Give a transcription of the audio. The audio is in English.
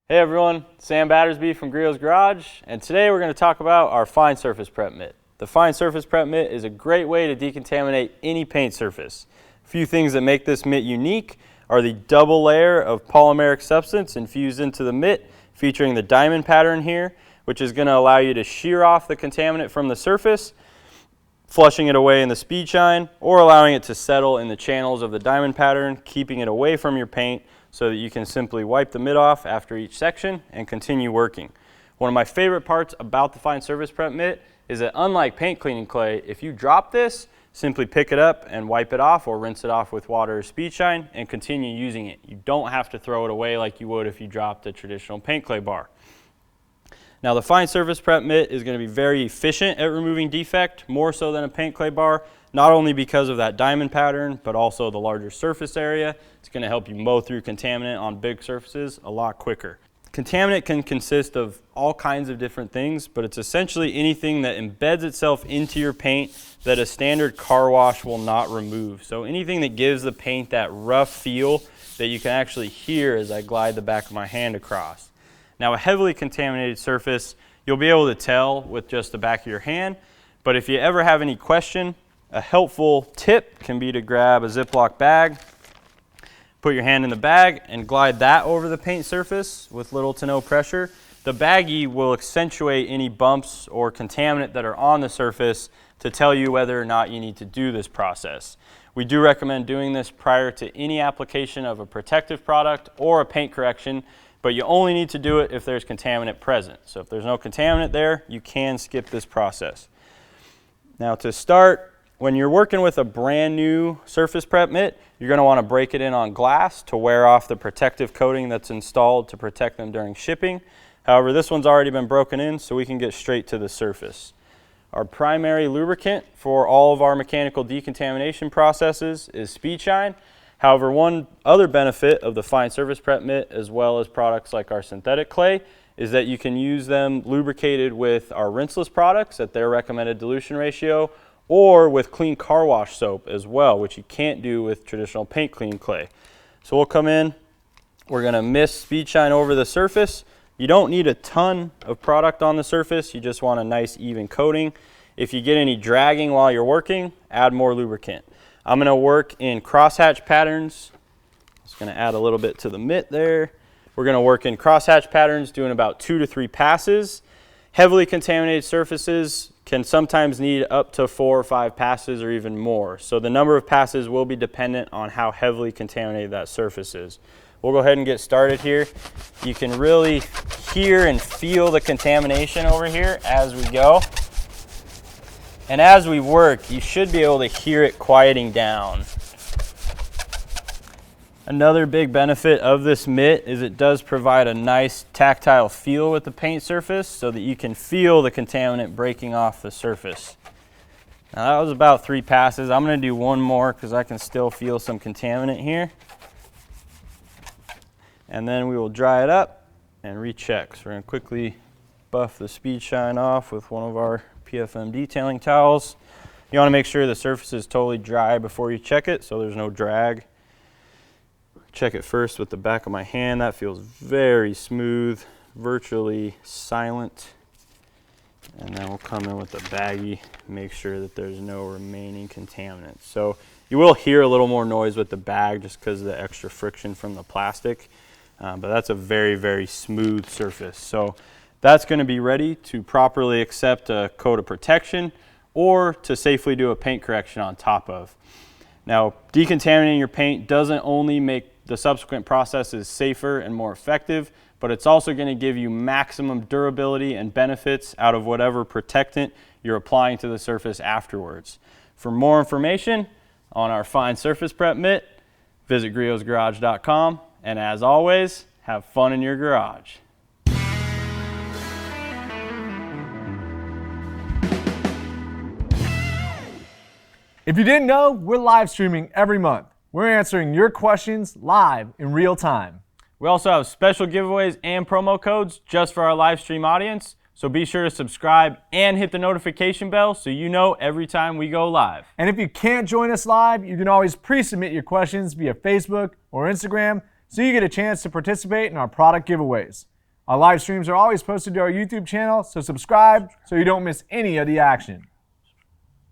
Hey everyone, Sam Battersby from Griot's Garage, and today we're going to talk about our Fine Surface Prep Mitt. The Fine Surface Prep Mitt is a great way to decontaminate any paint surface. A few things that make this mitt unique are the double layer of polymeric substance infused into the mitt, featuring the diamond pattern here, which is going to allow you to shear off the contaminant from the surface, flushing it away in the speed shine, or allowing it to settle in the channels of the diamond pattern, keeping it away from your paint so that you can simply wipe the mitt off after each section and continue working. One of my favorite parts about the Fine Surface Prep Mitt is that unlike paint cleaning clay, if you drop this, simply pick it up and wipe it off or rinse it off with water or speed shine and continue using it. You don't have to throw it away like you would if you dropped a traditional paint clay bar. Now the Fine Surface Prep Mitt is going to be very efficient at removing defect, more so than a paint clay bar, not only because of that diamond pattern, but also the larger surface area. It's going to help you mow through contaminant on big surfaces a lot quicker. Contaminant can consist of all kinds of different things, but it's essentially anything that embeds itself into your paint that a standard car wash will not remove. So anything that gives the paint that rough feel that you can actually hear as I glide the back of my hand across. Now a heavily contaminated surface, you'll be able to tell with just the back of your hand, but if you ever have any question, a helpful tip can be to grab a Ziploc bag, put your hand in the bag and glide that over the paint surface with little to no pressure. The baggie will accentuate any bumps or contaminant that are on the surface to tell you whether or not you need to do this process. We do recommend doing this prior to any application of a protective product or a paint correction, but you only need to do it if there's contaminant present. So if there's no contaminant there, you can skip this process. Now to start, when you're working with a brand new surface prep mitt, you're going to want to break it in on glass to wear off the protective coating that's installed to protect them during shipping. However, this one's already been broken in, so we can get straight to the surface. Our primary lubricant for all of our mechanical decontamination processes is speed shine. However, one other benefit of the Fine Surface Prep Mitt, as well as products like our synthetic clay, is that you can use them lubricated with our rinseless products at their recommended dilution ratio, or with clean car wash soap as well, which you can't do with traditional paint clean clay. So we'll come in, we're going to mist speed shine over the surface. You don't need a ton of product on the surface, you just want a nice even coating. If you get any dragging while you're working, add more lubricant. I'm going to work in crosshatch patterns. Just going to add a little bit to the mitt there. We're going to work in crosshatch patterns doing about 2 to 3 passes. Heavily contaminated surfaces can sometimes need up to 4 or 5 passes or even more. So the number of passes will be dependent on how heavily contaminated that surface is. We'll go ahead and get started here. You can really hear and feel the contamination over here as we go. And as we work, you should be able to hear it quieting down. Another big benefit of this mitt is it does provide a nice tactile feel with the paint surface so that you can feel the contaminant breaking off the surface. Now that was about 3 passes. I'm going to do one more because I can still feel some contaminant here. And then we will dry it up and recheck. So we're going to quickly buff the speed shine off with one of our PFM detailing towels. You want to make sure the surface is totally dry before you check it so there's no drag. Check it first with the back of my hand. That feels very smooth, virtually silent. And then we'll come in with the baggie, make sure that there's no remaining contaminants. So you will hear a little more noise with the bag just because of the extra friction from the plastic. But that's a very, very smooth surface. So that's going to be ready to properly accept a coat of protection or to safely do a paint correction on top of. Now, decontaminating your paint doesn't only make the subsequent processes safer and more effective, but it's also going to give you maximum durability and benefits out of whatever protectant you're applying to the surface afterwards. For more information on our Fine Surface Prep Mitt, visit griotsgarage.com, and as always, have fun in your garage. If you didn't know, we're live streaming every month. We're answering your questions live in real time. We also have special giveaways and promo codes just for our live stream audience, so be sure to subscribe and hit the notification bell so you know every time we go live. And if you can't join us live, you can always pre-submit your questions via Facebook or Instagram so you get a chance to participate in our product giveaways. Our live streams are always posted to our YouTube channel, so subscribe so you don't miss any of the action.